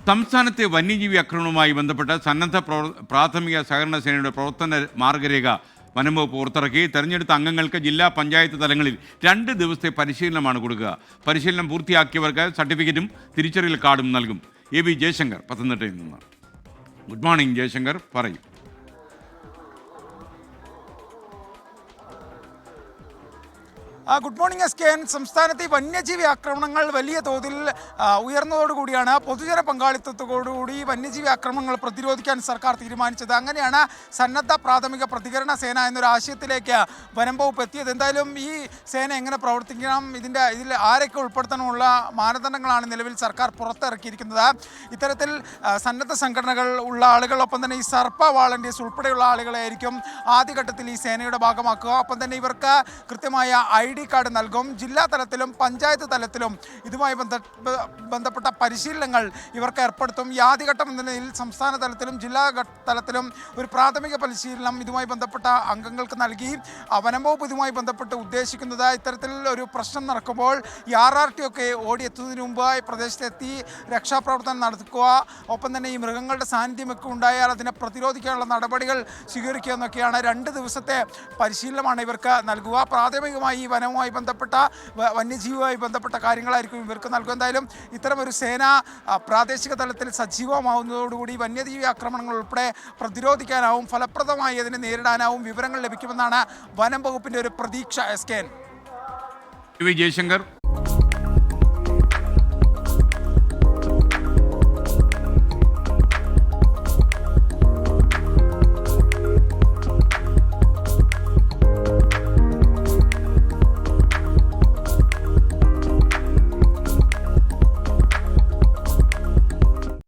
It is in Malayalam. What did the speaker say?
സംസ്ഥാനത്തെ വന്യജീവി ആക്രമണവുമായി ബന്ധപ്പെട്ട സന്നദ്ധ പ്രാഥമിക സഹകരണ സേനയുടെ പ്രവർത്തന മാർഗരേഖ വനംവകുപ്പ് പുറത്തിറക്കി. തെരഞ്ഞെടുത്ത അംഗങ്ങൾക്ക് ജില്ലാ പഞ്ചായത്ത് തലങ്ങളിൽ 2 ദിവസത്തെ പരിശീലനമാണ് കൊടുക്കുക. പരിശീലനം പൂർത്തിയാക്കിയവർക്ക് സർട്ടിഫിക്കറ്റും തിരിച്ചറിയൽ കാർഡും നൽകും. എ വി ജയശങ്കർ പത്തനംതിട്ടയിൽ നിന്ന്. ഗുഡ് മോർണിംഗ് ജയശങ്കർ, പറയും. Good morning S K N. സംസ്ഥാനത്തെ വന്യജീവി ആക്രമണങ്ങൾ വലിയ തോതിൽ ഉയർന്നതോടുകൂടിയാണ് പൊതുജന പങ്കാളിത്തത്തോടുകൂടി വന്യജീവി ആക്രമണങ്ങൾ പ്രതിരോധിക്കാൻ സർക്കാർ തീരുമാനിച്ചത്. അങ്ങനെയാണ് സന്നദ്ധ പ്രാഥമിക പ്രതികരണ സേന എന്നൊരു ആശയത്തിലേക്ക് വനം വകുപ്പ് എത്തിയത്. എന്തായാലും ഈ സേന എങ്ങനെ പ്രവർത്തിക്കണം, ഇതിൽ ആരൊക്കെ ഉൾപ്പെടുത്താനുള്ള മാനദണ്ഡങ്ങളാണ് നിലവിൽ സർക്കാർ പുറത്തിറക്കിയിരിക്കുന്നത്. ഇത്തരത്തിൽ സന്നദ്ധ സംഘടനകൾ ഉള്ള ആളുകളൊപ്പം തന്നെ ഈ സർപ്പ വാളണ്ടിയേഴ്സ് ഉൾപ്പെടെയുള്ള ആളുകളെയായിരിക്കും ആദ്യഘട്ടത്തിൽ ഈ സേനയുടെ ഭാഗമാക്കുക. ഒപ്പം തന്നെ ഇവർക്ക് കൃത്യമായ ID കാർഡ് നൽകും. ജില്ലാ തലത്തിലും പഞ്ചായത്ത് തലത്തിലും ഇതുമായി ബന്ധപ്പെട്ട പരിശീലനങ്ങൾ ഇവർക്ക് ഏർപ്പെടുത്തും. ഈ ആദ്യഘട്ടം എന്ന നിലയിൽ സംസ്ഥാന തലത്തിലും ജില്ലാ തലത്തിലും ഒരു പ്രാഥമിക പരിശീലനം ഇതുമായി ബന്ധപ്പെട്ട അംഗങ്ങൾക്ക് നൽകി. വനം വകുപ്പ് ഇതുമായി ബന്ധപ്പെട്ട് ഉദ്ദേശിക്കുന്നത് ഇത്തരത്തിൽ ഒരു പ്രശ്നം നടക്കുമ്പോൾ ഈ RRT ഒക്കെ ഓടിയെത്തുന്നതിന് മുമ്പായി പ്രദേശത്തെത്തി രക്ഷാപ്രവർത്തനം നടത്തുക, ഒപ്പം തന്നെ ഈ മൃഗങ്ങളുടെ സാന്നിധ്യമൊക്കെ ഉണ്ടായാൽ അതിനെ പ്രതിരോധിക്കാനുള്ള നടപടികൾ സ്വീകരിക്കുക എന്നൊക്കെയാണ്. 2 ദിവസത്തെ പരിശീലനമാണ് ഇവർക്ക് നൽകുക. പ്രാഥമികമായി ഈ വനവുമായി ബന്ധപ്പെട്ട വന്യജീവിയുമായി ബന്ധപ്പെട്ട കാര്യങ്ങളായിരിക്കും ഇവർക്ക് നൽകുക. എന്തായാലും ഇത്തരമൊരു സേന പ്രാദേശിക തലത്തിൽ സജീവമാവുന്നതോടുകൂടി വന്യജീവി ആക്രമണങ്ങൾ ഉൾപ്പെടെ പ്രതിരോധിക്കാനാവും, ഫലപ്രദമായി അതിനെ നേരിടാനാവും വിവരങ്ങൾ ലഭിക്കുമെന്നാണ് വനം വകുപ്പിൻ്റെ ഒരു പ്രതീക്ഷ. S K N. ജയശങ്കർ.